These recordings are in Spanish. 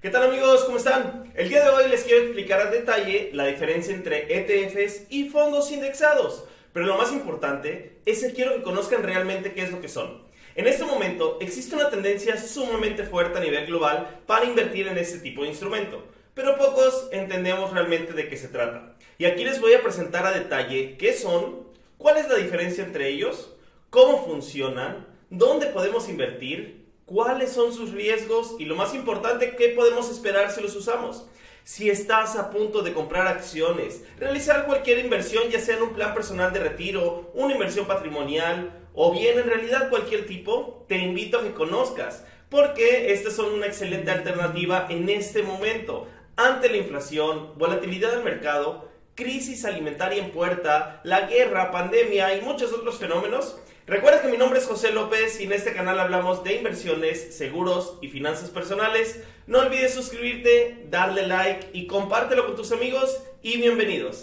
¿Qué tal amigos? ¿Cómo están? El día de hoy les quiero explicar a detalle la diferencia entre ETFs y fondos indexados. Pero lo más importante es que quiero que conozcan realmente qué es lo que son. En este momento existe una tendencia sumamente fuerte a nivel global para invertir en este tipo de instrumento, pero pocos entendemos realmente de qué se trata. Y aquí les voy a presentar a detalle qué son, cuál es la diferencia entre ellos, cómo funcionan, dónde podemos invertir, cuáles son sus riesgos y lo más importante, qué podemos esperar si los usamos. Si estás a punto de comprar acciones, realizar cualquier inversión, ya sea en un plan personal de retiro, una inversión patrimonial o bien en realidad cualquier tipo, te invito a que conozcas, porque estas son una excelente alternativa en este momento. Ante la inflación, volatilidad del mercado, crisis alimentaria en puerta, la guerra, pandemia y muchos otros fenómenos. Recuerda que mi nombre es José López y en este canal hablamos de inversiones, seguros y finanzas personales. No olvides suscribirte, darle like y compártelo con tus amigos y bienvenidos.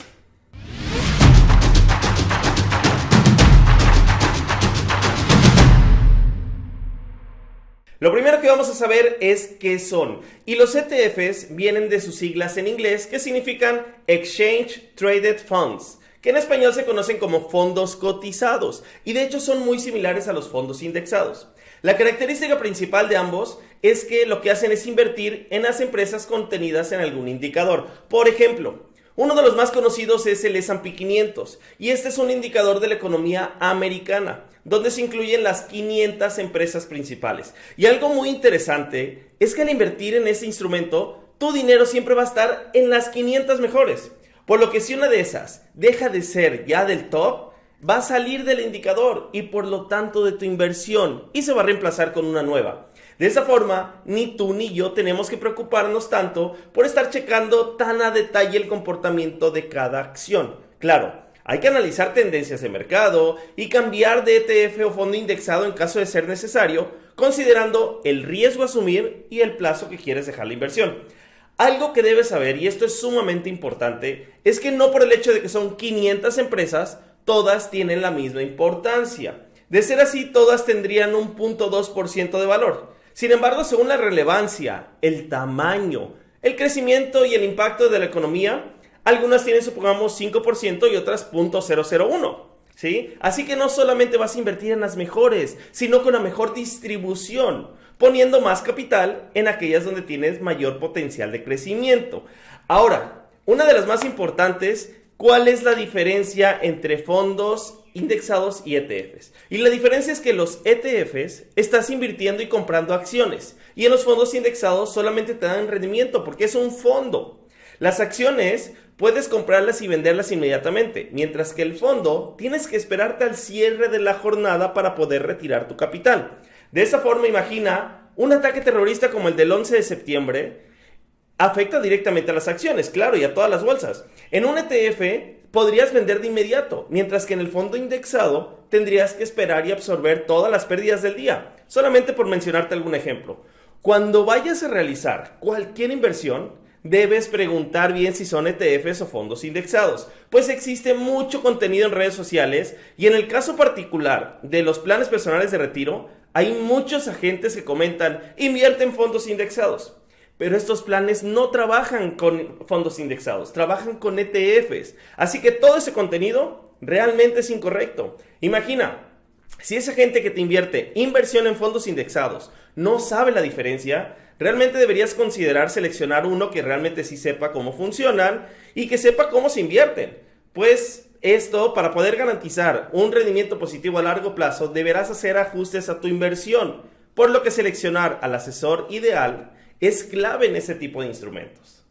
Lo primero que vamos a saber es qué son. Y los ETFs vienen de sus siglas en inglés que significan Exchange Traded Funds, que en español se conocen como fondos cotizados y de hecho son muy similares a los fondos indexados. La característica principal de ambos es que lo que hacen es invertir en las empresas contenidas en algún indicador. Por ejemplo, uno de los más conocidos es el S&P 500 y este es un indicador de la economía americana, donde se incluyen las 500 empresas principales. Y algo muy interesante es que al invertir en este instrumento, tu dinero siempre va a estar en las 500 mejores. Por lo que si una de esas deja de ser ya del top, va a salir del indicador y por lo tanto de tu inversión y se va a reemplazar con una nueva. De esa forma, ni tú ni yo tenemos que preocuparnos tanto por estar checando tan a detalle el comportamiento de cada acción. Claro, hay que analizar tendencias de mercado y cambiar de ETF o fondo indexado en caso de ser necesario, considerando el riesgo a asumir y el plazo que quieres dejar la inversión. Algo que debes saber, y esto es sumamente importante, es que no por el hecho de que son 500 empresas, todas tienen la misma importancia. De ser así, todas tendrían un 0.2% de valor. Sin embargo, según la relevancia, el tamaño, el crecimiento y el impacto de la economía, algunas tienen, supongamos, 5% y otras 0.001%. ¿Sí? Así que no solamente vas a invertir en las mejores, sino con una mejor distribución, poniendo más capital en aquellas donde tienes mayor potencial de crecimiento. Ahora, una de las más importantes, ¿cuál es la diferencia entre fondos indexados y ETFs? Y la diferencia es que los ETFs estás invirtiendo y comprando acciones, y en los fondos indexados solamente te dan rendimiento porque es un fondo. Las acciones puedes comprarlas y venderlas inmediatamente, mientras que el fondo tienes que esperarte al cierre de la jornada para poder retirar tu capital. De esa forma, imagina, un ataque terrorista como el del 11 de septiembre afecta directamente a las acciones, claro, y a todas las bolsas. En un ETF podrías vender de inmediato, mientras que en el fondo indexado tendrías que esperar y absorber todas las pérdidas del día. Solamente por mencionarte algún ejemplo. Cuando vayas a realizar cualquier inversión, debes preguntar bien si son ETFs o fondos indexados, pues existe mucho contenido en redes sociales y en el caso particular de los planes personales de retiro, hay muchos agentes que comentan, invierte en fondos indexados. Pero estos planes no trabajan con fondos indexados, trabajan con ETFs. Así que todo ese contenido realmente es incorrecto. Imagina, si esa gente que te invierte inversión en fondos indexados no sabe la diferencia, realmente deberías considerar seleccionar uno que realmente sí sepa cómo funcionan y que sepa cómo se invierten. Pues esto, para poder garantizar un rendimiento positivo a largo plazo, deberás hacer ajustes a tu inversión, por lo que seleccionar al asesor ideal es clave en ese tipo de instrumentos.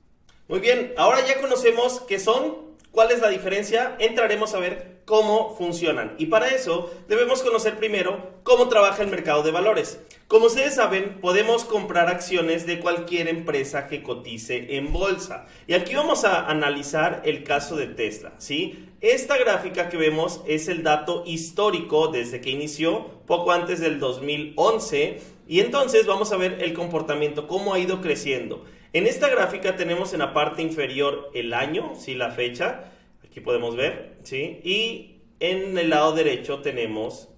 Muy bien, ahora ya conocemos qué son, cuál es la diferencia, entraremos a ver cómo funcionan. Y para eso debemos conocer primero cómo trabaja el mercado de valores. Como ustedes saben, podemos comprar acciones de cualquier empresa que cotice en bolsa. Y aquí vamos a analizar el caso de Tesla, ¿sí? Esta gráfica que vemos es el dato histórico desde que inició, poco antes del 2011. Y entonces vamos a ver el comportamiento, cómo ha ido creciendo. En esta gráfica tenemos en la parte inferior el año, ¿sí? La fecha, aquí podemos ver, ¿sí? Y en el lado derecho tenemos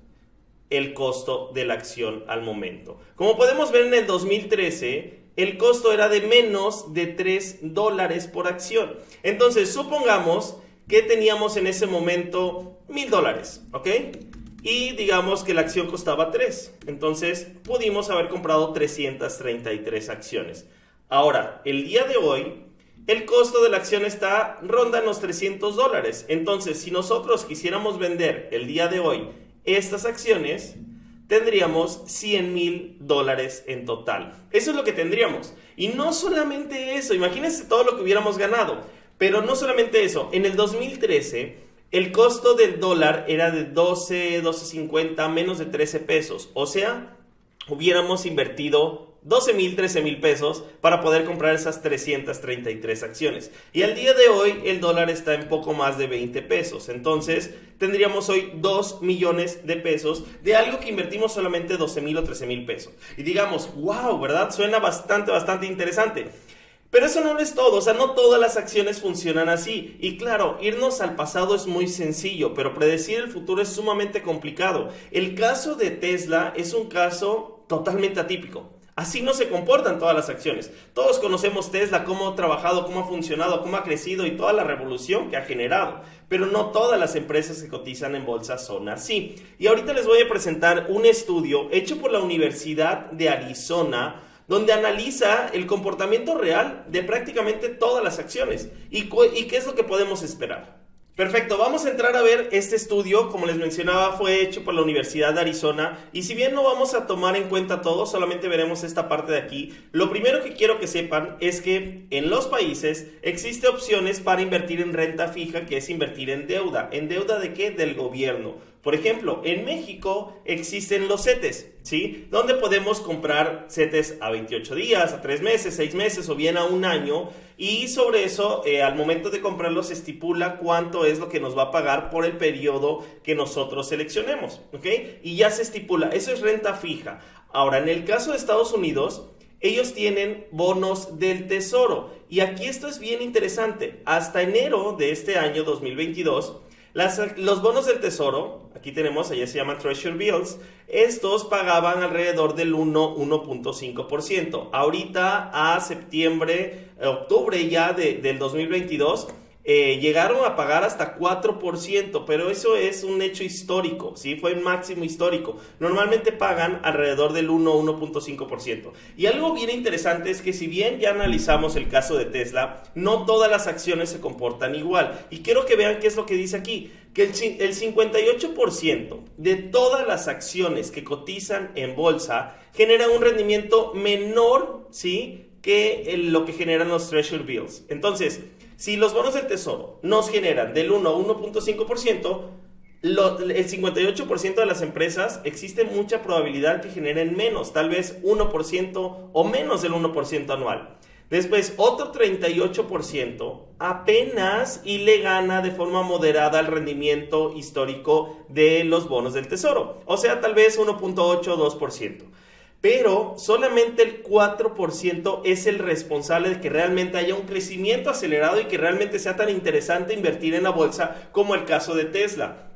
el costo de la acción al momento. Como podemos ver, en el 2013 el costo era de menos de $3 por acción. Entonces, supongamos que teníamos en ese momento $1,000, ¿ok? Y digamos que la acción costaba 3. Entonces, pudimos haber comprado 333 acciones. Ahora, el día de hoy, el costo de la acción ronda en los $300. Entonces, si nosotros quisiéramos vender el día de hoy estas acciones, tendríamos $100,000 en total. Eso es lo que tendríamos. Y no solamente eso, imagínense todo lo que hubiéramos ganado. Pero no solamente eso, en el 2013, el costo del dólar era de 12.50, menos de 13 pesos. O sea, hubiéramos invertido 12,000, 13,000 pesos para poder comprar esas 333 acciones. Y al día de hoy el dólar está en poco más de 20 pesos. Entonces tendríamos hoy 2 millones de pesos de algo que invertimos solamente 12,000 o 13,000 pesos. Y digamos, wow, ¿verdad? Suena bastante interesante. Pero eso no es todo, o sea, no todas las acciones funcionan así. Y claro, irnos al pasado es muy sencillo, pero predecir el futuro es sumamente complicado. El caso de Tesla es un caso totalmente atípico. Así no se comportan todas las acciones. Todos conocemos Tesla, cómo ha trabajado, cómo ha funcionado, cómo ha crecido y toda la revolución que ha generado. Pero no todas las empresas que cotizan en bolsa son así. Y ahorita les voy a presentar un estudio hecho por la Universidad de Arizona, donde analiza el comportamiento real de prácticamente todas las acciones y qué es lo que podemos esperar. Perfecto, vamos a entrar a ver este estudio. Como les mencionaba, fue hecho por la Universidad de Arizona y si bien no vamos a tomar en cuenta todo, solamente veremos esta parte de aquí. Lo primero que quiero que sepan es que en los países existen opciones para invertir en renta fija, que es invertir en deuda. ¿En deuda de qué? Del gobierno. Por ejemplo, en México existen los CETES, ¿sí? Donde podemos comprar CETES a 28 días, a 3 meses, 6 meses o bien a un año. Y sobre eso, al momento de comprarlos, se estipula cuánto es lo que nos va a pagar por el periodo que nosotros seleccionemos, ¿ok? Y ya se estipula, eso es renta fija. Ahora, en el caso de Estados Unidos, ellos tienen bonos del tesoro. Y aquí esto es bien interesante. Hasta enero de este año 2022, los bonos del tesoro, aquí tenemos, allá se llaman Treasury Bills, estos pagaban alrededor del 1.5%. Ahorita a septiembre, octubre ya del 2022, llegaron a pagar hasta 4%, pero eso es un hecho histórico, ¿sí? Fue el máximo histórico. Normalmente pagan alrededor del 1.5%. Y algo bien interesante es que si bien ya analizamos el caso de Tesla, no todas las acciones se comportan igual. Y quiero que vean qué es lo que dice aquí, que el 58% de todas las acciones que cotizan en bolsa generan un rendimiento menor, ¿sí?, que lo que generan los Treasury Bills. Entonces, si los bonos del tesoro nos generan del 1 a 1.5%, el 58% de las empresas existe mucha probabilidad que generen menos, tal vez 1% o menos del 1% anual. Después, otro 38% apenas y le gana de forma moderada al rendimiento histórico de los bonos del tesoro. O sea, tal vez 1.8 o 2%. Pero solamente el 4% es el responsable de que realmente haya un crecimiento acelerado y que realmente sea tan interesante invertir en la bolsa como el caso de Tesla.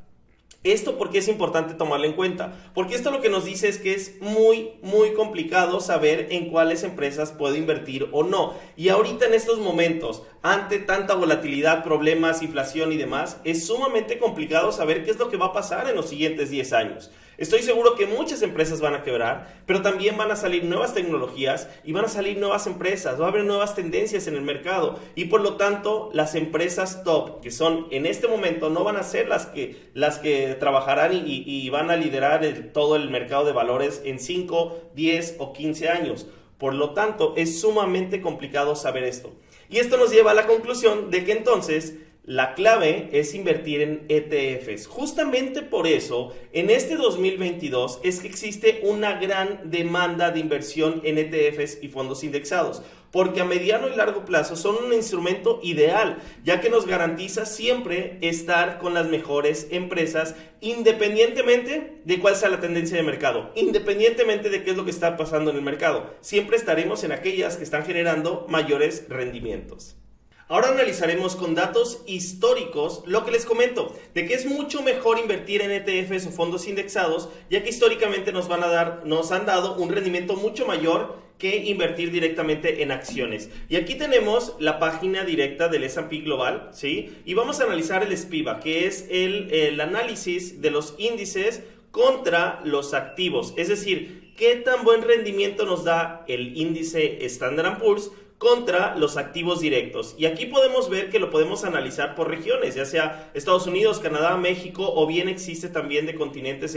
¿Esto por qué es importante tomarlo en cuenta? Porque esto lo que nos dice es que es muy complicado saber en cuáles empresas puedo invertir o no. Y ahorita en estos momentos, ante tanta volatilidad, problemas, inflación y demás, es sumamente complicado saber qué es lo que va a pasar en los siguientes 10 años. Estoy seguro que muchas empresas van a quebrar, pero también van a salir nuevas tecnologías y van a salir nuevas empresas, va a haber nuevas tendencias en el mercado y por lo tanto las empresas top que son en este momento no van a ser las que trabajarán y van a liderar todo el mercado de valores en 5, 10 o 15 años. Por lo tanto, es sumamente complicado saber esto. Y esto nos lleva a la conclusión de que entonces la clave es invertir en ETFs. Justamente por eso, en este 2022 es que existe una gran demanda de inversión en ETFs y fondos indexados, porque a mediano y largo plazo son un instrumento ideal, ya que nos garantiza siempre estar con las mejores empresas, independientemente de cuál sea la tendencia de mercado, independientemente de qué es lo que está pasando en el mercado. Siempre estaremos en aquellas que están generando mayores rendimientos. Ahora analizaremos con datos históricos lo que les comento, de que es mucho mejor invertir en ETFs o fondos indexados, ya que históricamente nos han dado un rendimiento mucho mayor que invertir directamente en acciones. Y aquí tenemos la página directa del S&P Global, ¿sí? Y vamos a analizar el SPIVA, que es el análisis de los índices contra los activos, es decir, qué tan buen rendimiento nos da el índice Standard & Poor's contra los activos directos. Y aquí podemos ver que lo podemos analizar por regiones, ya sea Estados Unidos, Canadá, México, o bien existe también de continentes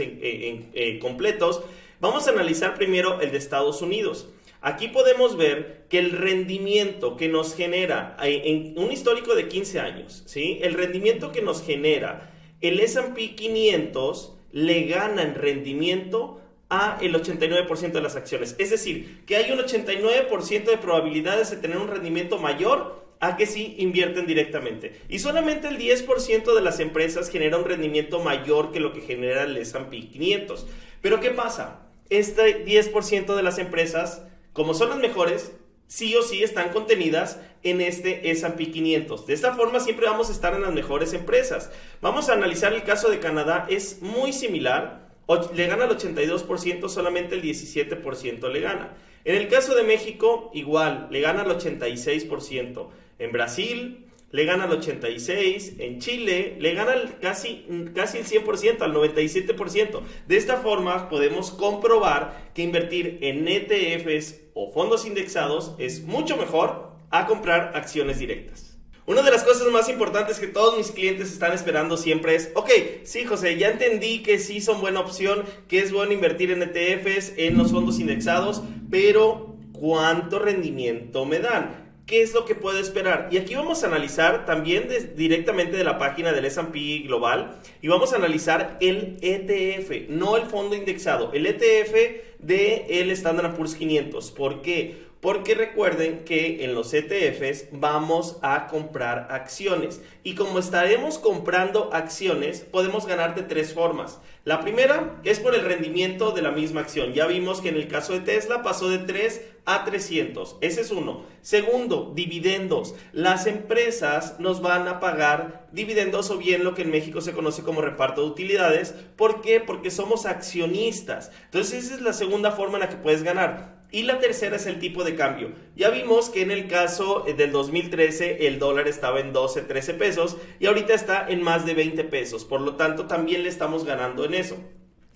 completos. Vamos a analizar primero el de Estados Unidos. Aquí podemos ver que el rendimiento que nos genera en un histórico de 15 años, ¿sí? El rendimiento que nos genera el S&P 500 le gana en rendimiento a el 89% de las acciones. Es decir, que hay un 89% de probabilidades de tener un rendimiento mayor a que si invierten directamente. Y solamente el 10% de las empresas genera un rendimiento mayor que lo que genera el S&P 500. Pero ¿qué pasa? Este 10% de las empresas, como son las mejores, sí o sí están contenidas en este S&P 500. De esta forma siempre vamos a estar en las mejores empresas. Vamos a analizar el caso de Canadá, es muy similar. Le gana el 82%, solamente el 17% le gana. En el caso de México, igual, le gana el 86%. En Brasil, le gana el 86%. En Chile, le gana casi el 100%, al 97%. De esta forma, podemos comprobar que invertir en ETFs o fondos indexados es mucho mejor a comprar acciones directas. Una de las cosas más importantes que todos mis clientes están esperando siempre es, ok, sí, José, ya entendí que sí son buena opción, que es bueno invertir en ETFs, en los fondos indexados, pero ¿cuánto rendimiento me dan? ¿Qué es lo que puedo esperar? Y aquí vamos a analizar también directamente de la página del S&P Global y vamos a analizar el ETF, no el fondo indexado, el ETF del Standard & Poor's 500. ¿Por qué? Porque recuerden que en los ETFs vamos a comprar acciones y como estaremos comprando acciones podemos ganar de tres formas. La primera es por el rendimiento de la misma acción. Ya vimos que en el caso de Tesla pasó de 3 a 300. Ese es uno. Segundo, dividendos. Las empresas nos van a pagar dividendos o bien lo que en México se conoce como reparto de utilidades. ¿Por qué? Porque somos accionistas. Entonces esa es la segunda forma en la que puedes ganar. Y la tercera es el tipo de cambio. Ya vimos que en el caso del 2013 el dólar estaba en 12, 13 pesos y ahorita está en más de 20 pesos. Por lo tanto, también le estamos ganando en eso.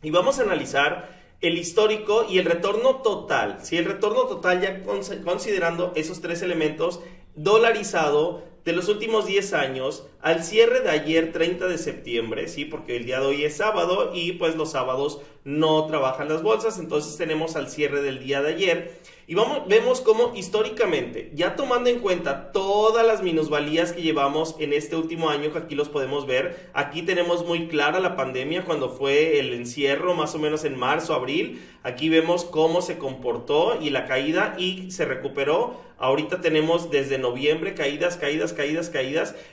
Y vamos a analizar el histórico y el retorno total. Si el retorno total, ya considerando esos tres elementos, dolarizado de los últimos 10 años al cierre de ayer 30 de septiembre, ¿sí? Porque el día de hoy es sábado y pues los sábados no trabajan las bolsas, entonces tenemos al cierre del día de ayer y vemos cómo históricamente, ya tomando en cuenta todas las minusvalías que llevamos en este último año, que aquí los podemos ver, aquí tenemos muy clara la pandemia cuando fue el encierro más o menos en marzo, abril, aquí vemos cómo se comportó y la caída y se recuperó. Ahorita tenemos desde noviembre caídas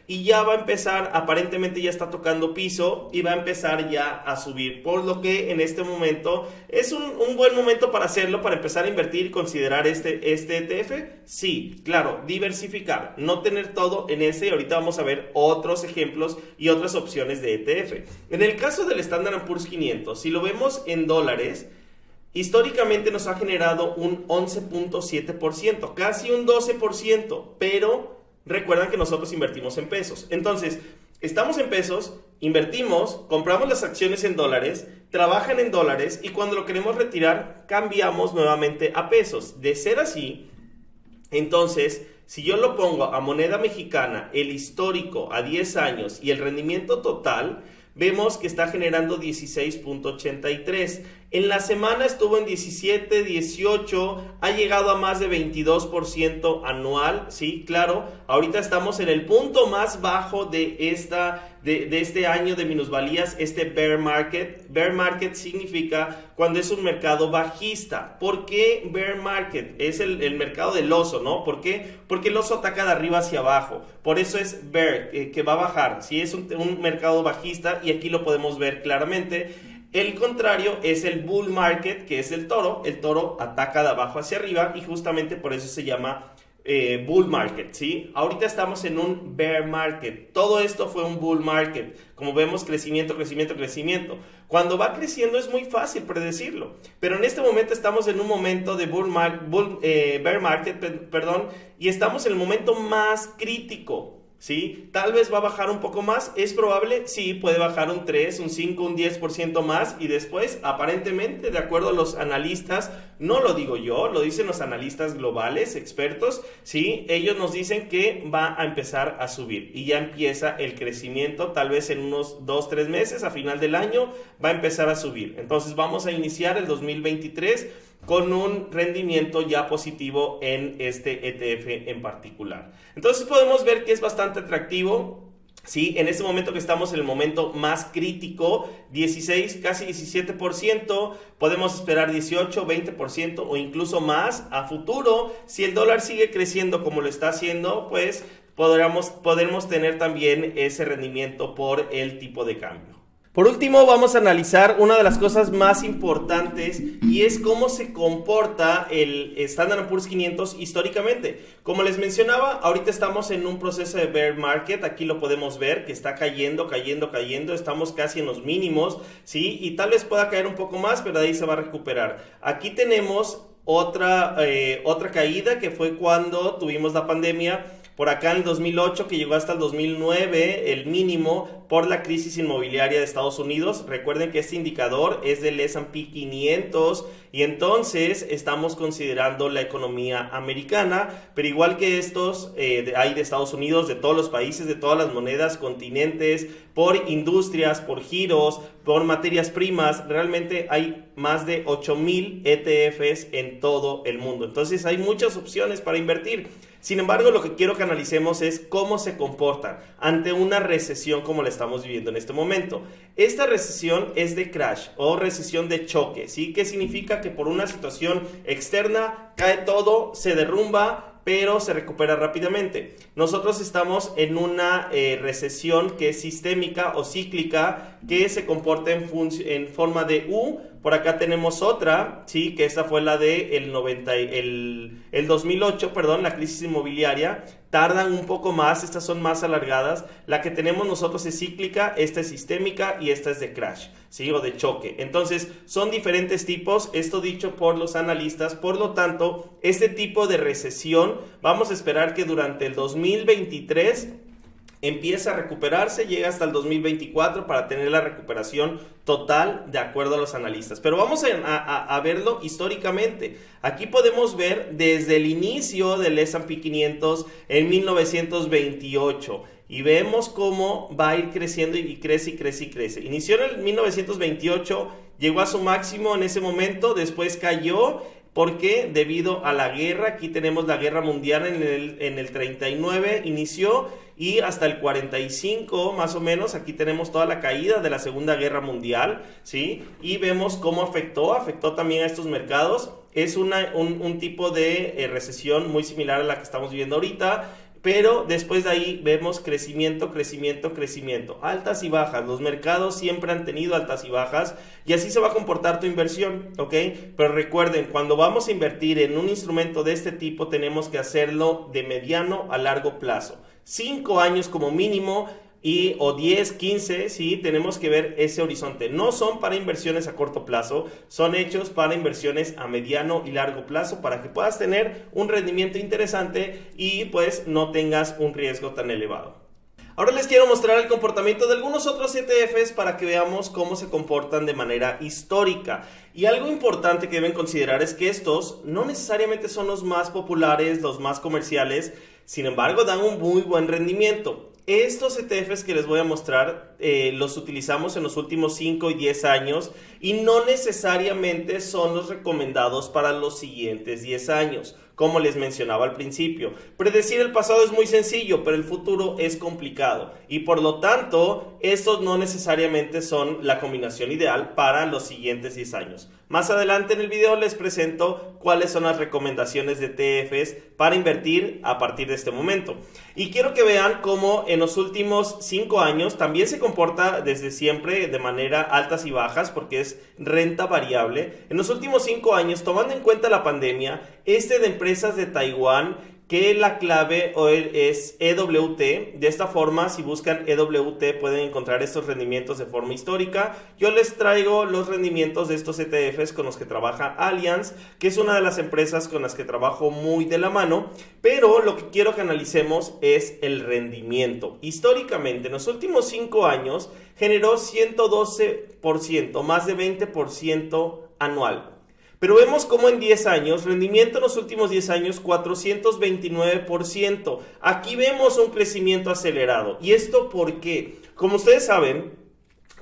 y ya va a empezar, aparentemente ya está tocando piso y va a empezar ya a subir, por lo que en este momento es un buen momento para hacerlo, para empezar a invertir y considerar este ETF. Sí, claro, diversificar, no tener todo en ese, y ahorita vamos a ver otros ejemplos y otras opciones de ETF. En el caso del Standard & Poor's 500, si lo vemos en dólares, históricamente nos ha generado un 11.7%, casi un 12%, pero recuerdan que nosotros invertimos en pesos. Entonces, estamos en pesos, invertimos, compramos las acciones en dólares, trabajan en dólares y cuando lo queremos retirar, cambiamos nuevamente a pesos. De ser así, entonces, si yo lo pongo a moneda mexicana, el histórico a 10 años y el rendimiento total, vemos que está generando 16.83. En la semana estuvo en 17, 18, ha llegado a más de 22% anual, sí, claro. Ahorita estamos en el punto más bajo de este año de minusvalías, este bear market. Bear market significa cuando es un mercado bajista. ¿Por qué bear market? Es el mercado del oso, ¿no? ¿Por qué? Porque el oso ataca de arriba hacia abajo. Por eso es bear, que va a bajar. Sí, es un mercado bajista y aquí lo podemos ver claramente. El contrario es el bull market, que es el toro. El toro ataca de abajo hacia arriba y justamente por eso se llama bull market, ¿sí? Ahorita estamos en un bear market. Todo esto fue un bull market. Como vemos, crecimiento, crecimiento, crecimiento. Cuando va creciendo es muy fácil predecirlo. Pero en este momento estamos en un momento de bear market, perdón, y estamos en el momento más crítico. ¿Sí? Tal vez va a bajar un poco más, es probable, sí, puede bajar un 3, un 5, un 10% más y después, aparentemente, de acuerdo a los analistas, no lo digo yo, lo dicen los analistas globales, expertos, ¿sí? Ellos nos dicen que va a empezar a subir y ya empieza el crecimiento, tal vez en unos 2, 3 meses, a final del año, va a empezar a subir. Entonces vamos a iniciar el 2023 con un rendimiento ya positivo en este ETF en particular. Entonces podemos ver que es bastante atractivo. Sí, en este momento que estamos en el momento más crítico, 16, casi 17%, podemos esperar 18, 20% o incluso más a futuro. Si el dólar sigue creciendo como lo está haciendo, pues podremos tener también ese rendimiento por el tipo de cambio. Por último, vamos a analizar una de las cosas más importantes y es cómo se comporta el Standard & Poor's 500 históricamente. Como les mencionaba, ahorita estamos en un proceso de bear market, aquí lo podemos ver que está cayendo, estamos casi en los mínimos, ¿sí? Y tal vez pueda caer un poco más, pero de ahí se va a recuperar. Aquí tenemos otra caída que fue cuando tuvimos la pandemia. Por acá en el 2008, que llegó hasta el 2009, el mínimo por la crisis inmobiliaria de Estados Unidos. Recuerden que este indicador es del S&P 500 y entonces estamos considerando la economía americana, pero igual que estos hay de Estados Unidos, de todos los países, de todas las monedas, continentes, por industrias, por giros, por materias primas. Realmente hay más de 8,000 ETFs en todo el mundo. Entonces hay muchas opciones para invertir. Sin embargo, lo que quiero que analicemos es cómo se comportan ante una recesión como la estamos viviendo en este momento. Esta recesión es de crash o recesión de choque, ¿sí? Que significa que por una situación externa cae todo, se derrumba, pero se recupera rápidamente. Nosotros estamos en una recesión que es sistémica o cíclica, que se comporta en forma de U. Por acá tenemos otra, ¿sí? Que esta fue la de el 2008, perdón, la crisis inmobiliaria. Tardan un poco más, estas son más alargadas. La que tenemos nosotros es cíclica, esta es sistémica y esta es de crash, ¿sí? O de choque. Entonces, son diferentes tipos, esto dicho por los analistas. Por lo tanto, este tipo de recesión, vamos a esperar que durante el 2023 empieza a recuperarse, llega hasta el 2024 para tener la recuperación total de acuerdo a los analistas. Pero vamos a verlo históricamente. Aquí podemos ver desde el inicio del S&P 500 en 1928 y vemos cómo va a ir creciendo y crece y crece y crece. Inició en el 1928, llegó a su máximo en ese momento, después cayó. Porque debido a la guerra, aquí tenemos la guerra mundial en el 39, inició y hasta el 45 más o menos, aquí tenemos toda la caída de la Segunda Guerra Mundial, ¿sí? Y vemos cómo afectó también a estos mercados. Es un tipo de recesión muy similar a la que estamos viviendo ahorita. Pero después de ahí vemos crecimiento, crecimiento, crecimiento, altas y bajas. Los mercados siempre han tenido altas y bajas y así se va a comportar tu inversión, ¿ok? Pero recuerden, cuando vamos a invertir en un instrumento de este tipo, tenemos que hacerlo de mediano a largo plazo. 5 años como mínimo o 10, 15, sí, tenemos que ver ese horizonte. No son para inversiones a corto plazo, son hechos para inversiones a mediano y largo plazo para que puedas tener un rendimiento interesante y pues no tengas un riesgo tan elevado. Ahora les quiero mostrar el comportamiento de algunos otros ETFs para que veamos cómo se comportan de manera histórica. Y algo importante que deben considerar es que estos no necesariamente son los más populares, los más comerciales, sin embargo dan un muy buen rendimiento. Estos ETFs que les voy a mostrar los utilizamos en los últimos 5 y 10 años y no necesariamente son los recomendados para los siguientes 10 años. Como les mencionaba al principio, predecir el pasado es muy sencillo, pero el futuro es complicado y por lo tanto estos no necesariamente son la combinación ideal para los siguientes 10 años. Más adelante en el video les presento cuáles son las recomendaciones de ETFs para invertir a partir de este momento. Y quiero que vean cómo en los últimos 5 años también se comporta desde siempre de manera altas y bajas porque es renta variable. En los últimos 5 años, tomando en cuenta la pandemia, de empresas de Taiwán que la clave es EWT. De esta forma, si buscan EWT pueden encontrar estos rendimientos de forma histórica. Yo les traigo los rendimientos de estos ETFs con los que trabaja Allianz, que es una de las empresas con las que trabajo muy de la mano, pero lo que quiero que analicemos es el rendimiento. Históricamente, en los últimos 5 años, generó 112%, más de 20% anual. Pero vemos como en 10 años, rendimiento en los últimos 10 años, 429%. Aquí vemos un crecimiento acelerado. ¿Y esto por qué? Como ustedes saben,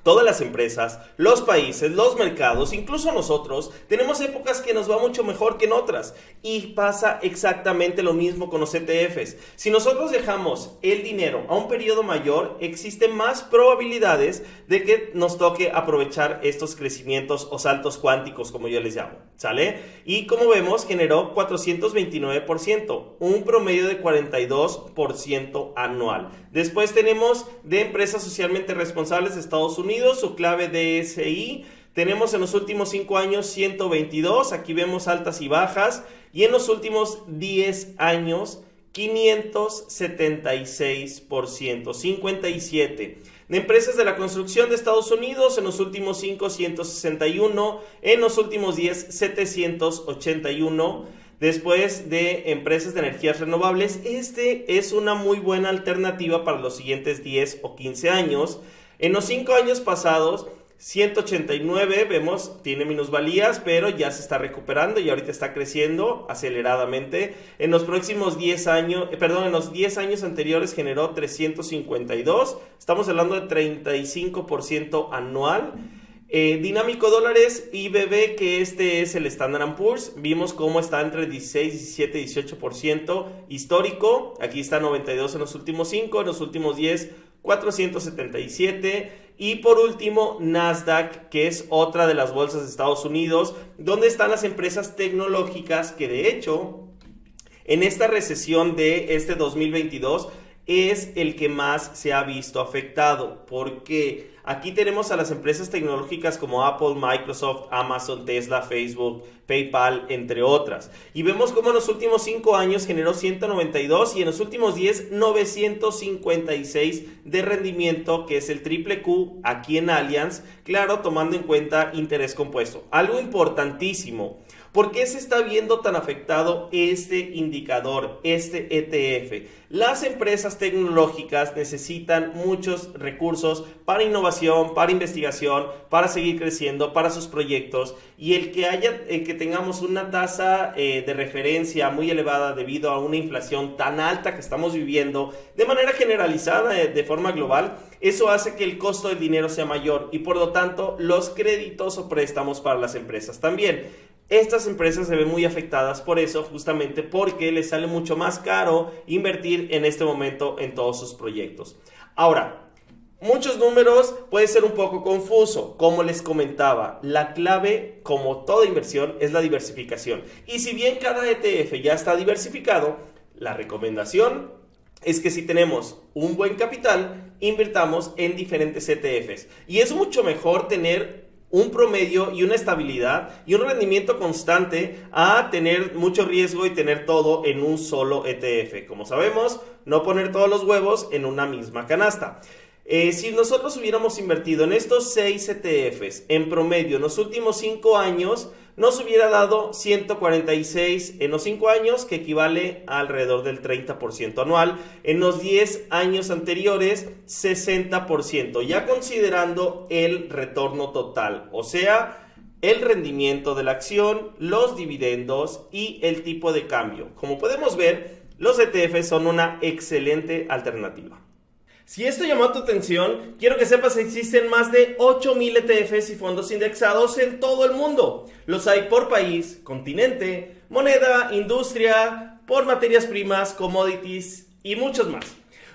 todas las empresas, los países, los mercados, incluso nosotros, tenemos épocas que nos va mucho mejor que en otras. Y pasa exactamente lo mismo con los ETFs. Si nosotros dejamos el dinero a un periodo mayor, existen más probabilidades de que nos toque aprovechar estos crecimientos o saltos cuánticos, como yo les llamo, ¿sale? Y como vemos, generó 429%, un promedio de 42% anual. Después tenemos de empresas socialmente responsables de Estados Unidos, su clave DSI, tenemos en los últimos 5 años 122, aquí vemos altas y bajas, y en los últimos 10 años 576%, 57%. De empresas de la construcción de Estados Unidos, en los últimos 5, 161, en los últimos 10, 781. Después de empresas de energías renovables, este es una muy buena alternativa para los siguientes 10 o 15 años. En los 5 años pasados, 189, vemos, tiene minusvalías, pero ya se está recuperando y ahorita está creciendo aceleradamente. En los próximos 10 años, en los 10 años anteriores generó 352, estamos hablando de 35% anual. Dinámico Dólares IBB, que este es el Standard & Poor's, vimos cómo está entre 16, 17, 18% histórico. Aquí está 92 en los últimos 5, en los últimos 10, 477. Y por último, Nasdaq, que es otra de las bolsas de Estados Unidos, donde están las empresas tecnológicas que de hecho en esta recesión de este 2022 es el que más se ha visto afectado, porque aquí tenemos a las empresas tecnológicas como Apple, Microsoft, Amazon, Tesla, Facebook, PayPal, entre otras. Y vemos cómo en los últimos 5 años generó 192 y en los últimos 10, 956 de rendimiento, que es el triple Q aquí en Allianz, claro, tomando en cuenta interés compuesto. Algo importantísimo. ¿Por qué se está viendo tan afectado este indicador, este ETF? Las empresas tecnológicas necesitan muchos recursos para innovación, para investigación, para seguir creciendo, para sus proyectos, y el que tengamos una tasa de referencia muy elevada debido a una inflación tan alta que estamos viviendo de manera generalizada, de forma global, eso hace que el costo del dinero sea mayor y por lo tanto los créditos o préstamos para las empresas también. Estas empresas se ven muy afectadas por eso, justamente porque les sale mucho más caro invertir en este momento en todos sus proyectos. Ahora, muchos números puede ser un poco confuso. Como les comentaba, la clave, como toda inversión, es la diversificación. Y si bien cada ETF ya está diversificado, la recomendación es que si tenemos un buen capital, invirtamos en diferentes ETFs. Y es mucho mejor tener un promedio y una estabilidad y un rendimiento constante a tener mucho riesgo y tener todo en un solo ETF. Como sabemos, no poner todos los huevos en una misma canasta. Si nosotros hubiéramos invertido en estos 6 ETFs en promedio en los últimos 5 años, nos hubiera dado 146 en los 5 años, que equivale a alrededor del 30% anual. En los 10 años anteriores, 60%, ya considerando el retorno total, o sea, el rendimiento de la acción, los dividendos y el tipo de cambio. Como podemos ver, los ETFs son una excelente alternativa. Si esto llamó tu atención, quiero que sepas que existen más de 8,000 ETFs y fondos indexados en todo el mundo. Los hay por país, continente, moneda, industria, por materias primas, commodities y muchos más.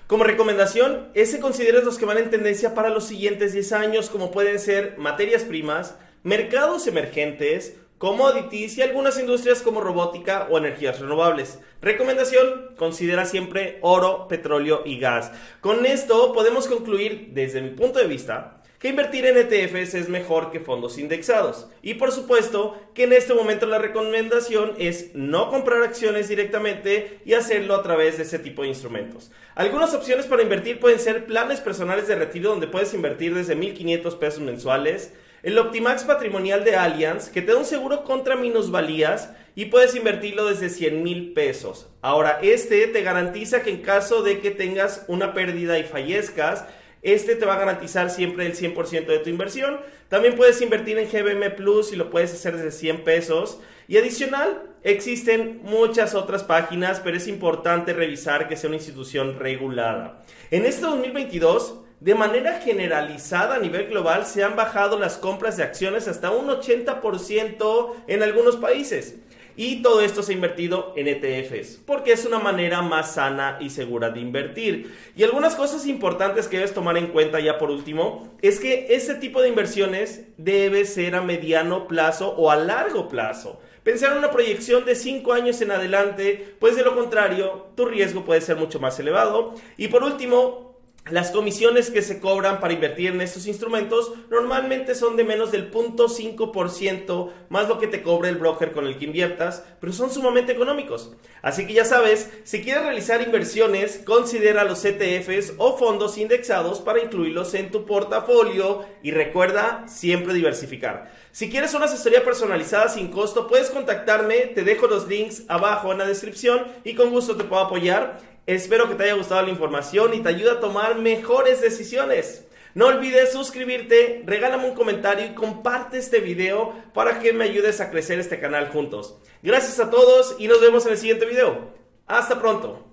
Como recomendación, consideres los que van en tendencia para los siguientes 10 años, como pueden ser materias primas, mercados emergentes, commodities y algunas industrias como robótica o energías renovables. Recomendación, considera siempre oro, petróleo y gas. Con esto podemos concluir, desde mi punto de vista, que invertir en ETFs es mejor que fondos indexados. Y por supuesto que en este momento la recomendación es no comprar acciones directamente y hacerlo a través de ese tipo de instrumentos. Algunas opciones para invertir pueden ser planes personales de retiro donde puedes invertir desde 1,500 pesos mensuales, el Optimax patrimonial de Allianz, que te da un seguro contra minusvalías y puedes invertirlo desde 100,000 pesos. Ahora, este te garantiza que en caso de que tengas una pérdida y fallezcas, este te va a garantizar siempre el 100% de tu inversión. También puedes invertir en GBM Plus y lo puedes hacer desde 100 pesos. Y adicional, existen muchas otras páginas, pero es importante revisar que sea una institución regulada. En este 2022, de manera generalizada a nivel global, se han bajado las compras de acciones hasta un 80% en algunos países. Y todo esto se ha invertido en ETFs, porque es una manera más sana y segura de invertir. Y algunas cosas importantes que debes tomar en cuenta ya por último, es que este tipo de inversiones debe ser a mediano plazo o a largo plazo. Pensar en una proyección de 5 años en adelante, pues de lo contrario, tu riesgo puede ser mucho más elevado. Y por último, las comisiones que se cobran para invertir en estos instrumentos normalmente son de menos del 0.5% más lo que te cobra el broker con el que inviertas, pero son sumamente económicos. Así que ya sabes, si quieres realizar inversiones, considera los ETFs o fondos indexados para incluirlos en tu portafolio y recuerda siempre diversificar. Si quieres una asesoría personalizada sin costo, puedes contactarme, te dejo los links abajo en la descripción y con gusto te puedo apoyar. Espero que te haya gustado la información y te ayude a tomar mejores decisiones. No olvides suscribirte, regálame un comentario y comparte este video para que me ayudes a crecer este canal juntos. Gracias a todos y nos vemos en el siguiente video. Hasta pronto.